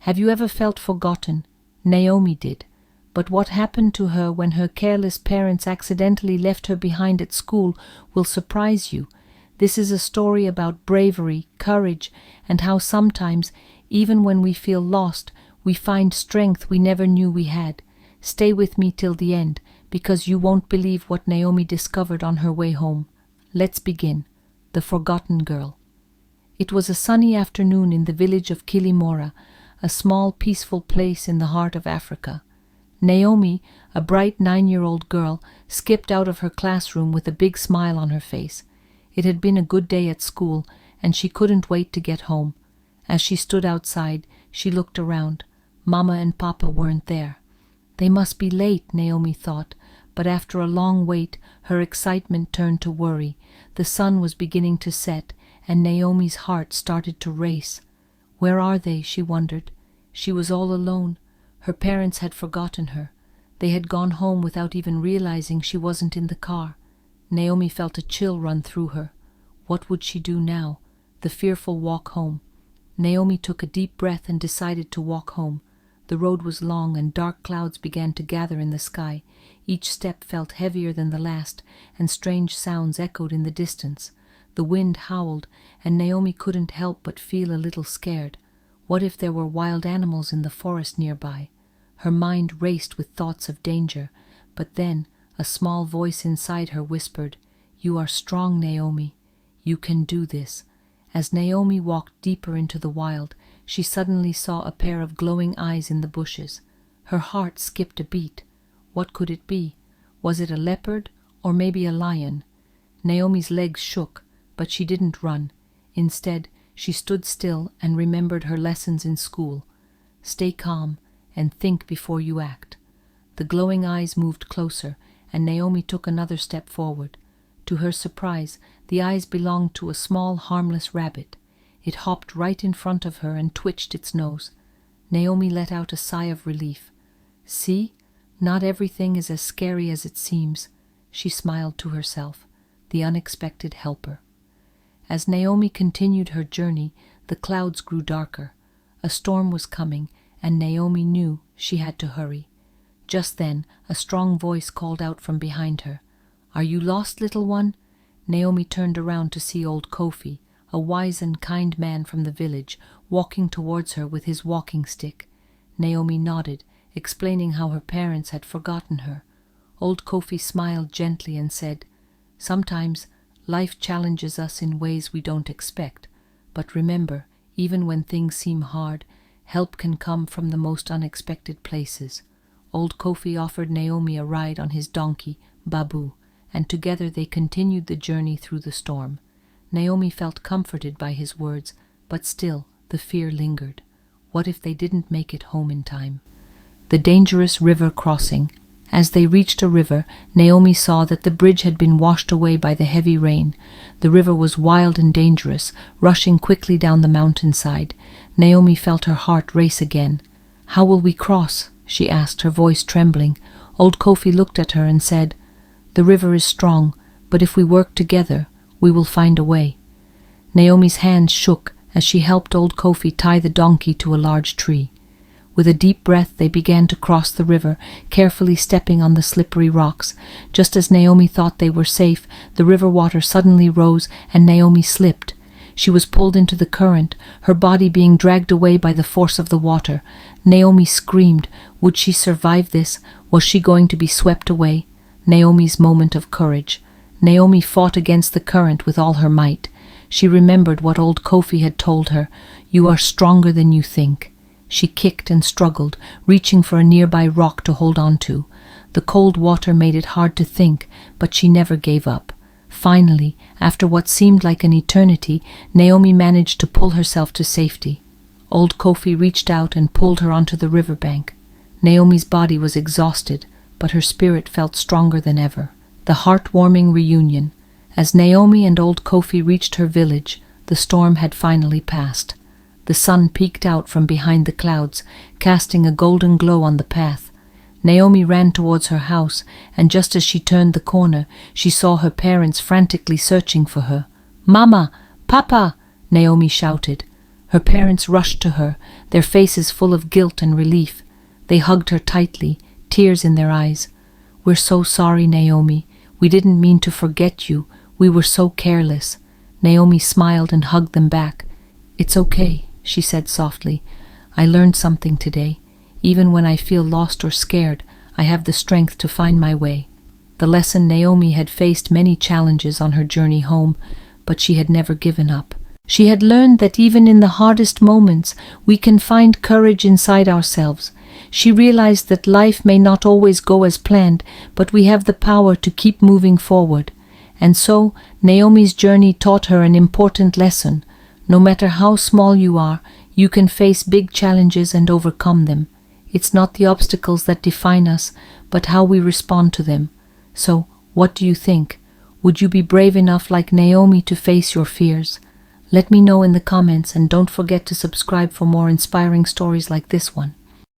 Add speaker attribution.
Speaker 1: Have you ever felt forgotten? Naomi did. But what happened to her when her careless parents accidentally left her behind at school will surprise you. This is a story about bravery, courage, and how sometimes, even when we feel lost, we find strength we never knew we had. Stay with me till the end, because you won't believe what Naomi discovered on her way home. Let's begin. The Forgotten Girl. It was a sunny afternoon in the village of Kilimora, a small, peaceful place in the heart of Africa. Naomi, a bright 9-year-old girl, skipped out of her classroom with a big smile on her face. It had been a good day at school, and she couldn't wait to get home. As she stood outside, she looked around. Mama and Papa weren't there. They must be late, Naomi thought, but after a long wait, her excitement turned to worry. The sun was beginning to set, and Naomi's heart started to race. Where are they? She wondered. She was all alone. Her parents had forgotten her. They had gone home without even realizing she wasn't in the car. Naomi felt a chill run through her. What would she do now? The fearful walk home. Naomi took a deep breath and decided to walk home. The road was long and dark clouds began to gather in the sky. Each step felt heavier than the last, and strange sounds echoed in the distance. The wind howled, and Naomi couldn't help but feel a little scared. What if there were wild animals in the forest nearby? Her mind raced with thoughts of danger, but then a small voice inside her whispered, "You are strong, Naomi. You can do this." As Naomi walked deeper into the wild, she suddenly saw a pair of glowing eyes in the bushes. Her heart skipped a beat. What could it be? Was it a leopard, or maybe a lion? Naomi's legs shook, but she didn't run. Instead, she stood still and remembered her lessons in school. Stay calm and think before you act. The glowing eyes moved closer, and Naomi took another step forward. To her surprise, the eyes belonged to a small, harmless rabbit. It hopped right in front of her and twitched its nose. Naomi let out a sigh of relief. "See, not everything is as scary as it seems," she smiled to herself, the unexpected helper. As Naomi continued her journey, the clouds grew darker. A storm was coming, and Naomi knew she had to hurry. Just then, a strong voice called out from behind her. "Are you lost, little one?" Naomi turned around to see old Kofi, a wise and kind man from the village, walking towards her with his walking stick. Naomi nodded, explaining how her parents had forgotten her. Old Kofi smiled gently and said, "Sometimes life challenges us in ways we don't expect, but remember, even when things seem hard, help can come from the most unexpected places." Old Kofi offered Naomi a ride on his donkey, Babu, and together they continued the journey through the storm. Naomi felt comforted by his words, but still the fear lingered. What if they didn't make it home in time? The dangerous river crossing. As they reached a river, Naomi saw that the bridge had been washed away by the heavy rain. The river was wild and dangerous, rushing quickly down the mountainside. Naomi felt her heart race again. "How will we cross?" she asked, her voice trembling. Old Kofi looked at her and said, "The river is strong, but if we work together, we will find a way." Naomi's hands shook as she helped old Kofi tie the donkey to a large tree. With a deep breath, they began to cross the river, carefully stepping on the slippery rocks. Just as Naomi thought they were safe, the river water suddenly rose and Naomi slipped. She was pulled into the current, her body being dragged away by the force of the water. Naomi screamed. Would she survive this? Was she going to be swept away? Naomi's moment of courage. Naomi fought against the current with all her might. She remembered what old Kofi had told her, "You are stronger than you think." She kicked and struggled, reaching for a nearby rock to hold on to. The cold water made it hard to think, but she never gave up. Finally, after what seemed like an eternity, Naomi managed to pull herself to safety. Old Kofi reached out and pulled her onto the riverbank. Naomi's body was exhausted, but her spirit felt stronger than ever. The heartwarming reunion. As Naomi and old Kofi reached her village, the storm had finally passed. The sun peeked out from behind the clouds, casting a golden glow on the path. Naomi ran towards her house, and just as she turned the corner, she saw her parents frantically searching for her. "Mama! Papa!" Naomi shouted. Her parents rushed to her, their faces full of guilt and relief. They hugged her tightly, tears in their eyes. "We're so sorry, Naomi. We didn't mean to forget you. We were so careless." Naomi smiled and hugged them back. "It's okay," she said softly. "I learned something today. Even when I feel lost or scared, I have the strength to find my way." The lesson Naomi had faced many challenges on her journey home, but she had never given up. She had learned that even in the hardest moments, we can find courage inside ourselves. She realized that life may not always go as planned, but we have the power to keep moving forward. And so, Naomi's journey taught her an important lesson. No matter how small you are, you can face big challenges and overcome them. It's not the obstacles that define us, but how we respond to them. So, what do you think? Would you be brave enough like Naomi to face your fears? Let me know in the comments, and don't forget to subscribe for more inspiring stories like this one.